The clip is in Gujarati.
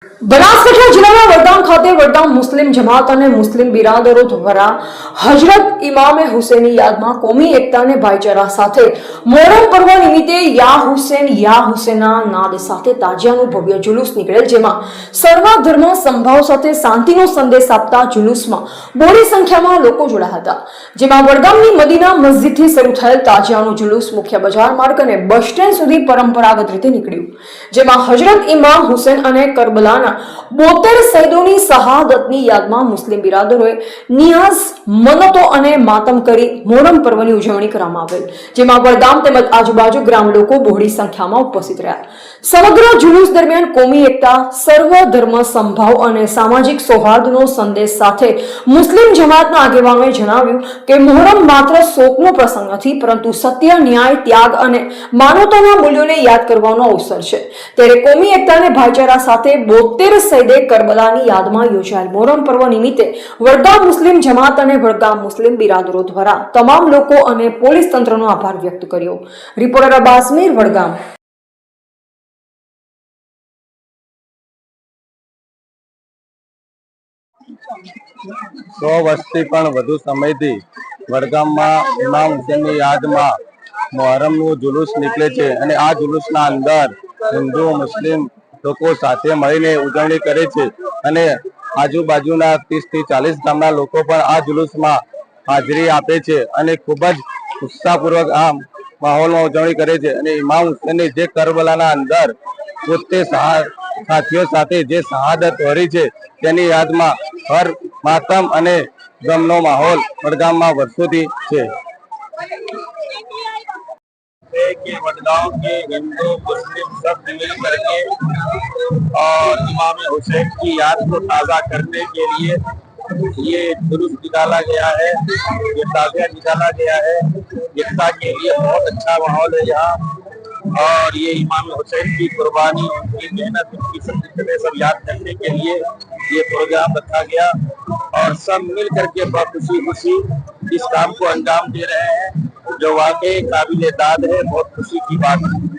બનાસકાંઠા જિલ્લાના વડગામ ખાતે વડગામ મુસ્લિમ જમાત અને મુસ્લિમ બિરાદરો દ્વારા હજરત ઇમામે હુસૈનની યાદમાં કોમી એકતા અને ભાઈચારા સાથે મોહરમ પર્વ નિમિત્તે યા હુસૈનના નાદ સાથે તાજિયાનું ભવ્ય જુલુસ નીકળેલ, જેમાં સર્વ ધર્મ સંભાવ સાથે શાંતિનો સંદેશ આપતા જુલુસમાં બહોળી સંખ્યામાં લોકો જોડાયા હતા, જેમાં વડગામની મદીના મસ્જિદથી શરૂ થયેલ તાજિયાનું જુલુસ મુખ્ય બજાર માર્ગ અને બસ સ્ટેન્ડ સુધી પરંપરાગત રીતે નીકળ્યું, જેમાં હજરત ઇમામ હુસૈન અને કરબલાના 72 શહીદોની શહાદતની યાદમાં મુસ્લિમ બિરાદરોએ નિયાઝ, મન્નતો અને માતમ કરી મોહરમ પર્વની ઉજવણી કરવામાં આવેલ, જેમાં વડગામ તેમજ આજુબાજુ ગ્રામ લોકો બહોળી સંખ્યામાં ઉપસ્થિત રહ્યા. સમગ્ર જુલુસ દરમિયાન કોમી એકતા, સર્વ ધર્મ સંભાવ અને સામાજિક સૌહાર્દનો સંદેશ સાથે મુસ્લિમ જમાતના આગેવાનોએ જણાવ્યું કે મોહરમ માત્ર શોકનો પ્રસંગ નથી, પરંતુ સત્ય, ન્યાય, ત્યાગ અને માનવતાના મૂલ્યોને યાદ કરવાનો અવસર છે. ત્યારે કોમી એકતા અને ભાઈચારા સાથે 72 શહીદે કરબલાની યાદમાં યોજાયેલ મોહરમ પર્વ નિમિત્તે વડગામ મુસ્લિમ જમાત અને વડગામ મુસ્લિમ બિરાદરો દ્વારા તમામ લોકો અને પોલીસ તંત્રનો આભાર વ્યક્ત કર્યો. રિપોર્ટર અબ્બાસ મીર, વડગામ. સો વર્ષથી પણ વધુ સમયથી વડગામમાં ઇમામ હુસૈનની યાદમાં મોહરમનું જુલુસ નીકળે છે અને આ જુલુસના અંદર હિન્દુ, મુસ્લિમ લોકો સાથે મળીને ઉજવણી કરે છે અને આજુબાજુના 30 થી 40 ગામના લોકો પણ આ જુલુસમાં હાજરી આપે છે અને ખૂબ જ ઉત્સાહપૂર્વક આ માહોલમાં ઉજવણી કરે છે. અને ઇમામ હુસૈનની જે કરબલાના અંદર પોતે સાથીઓ સાથે જે શહાદત વરી છે તેની યાદમાં હર માતમ અને ગમનો માહોલ વડગામમાં વર્ષોથી છે. कि वडगांव के हिंदू मुस्लिम सब मिल करके और इमाम हुसैन की याद को ताज़ा करने के लिए ये जुलूस निकाला गया है, ये ताज़िया निकाला गया है. एकता के लिए बहुत अच्छा माहौल है यहाँ और ये इमाम हुसैन की कुर्बानी, उनकी मेहनत, उनकी सब याद करने के लिए ये प्रोग्राम रखा गया और सब मिल करके बहुत खुशी खुशी इस काम को अंजाम दे रहे हैं, जो वाकई काबिल दाद है. बहुत खुशी की बात है.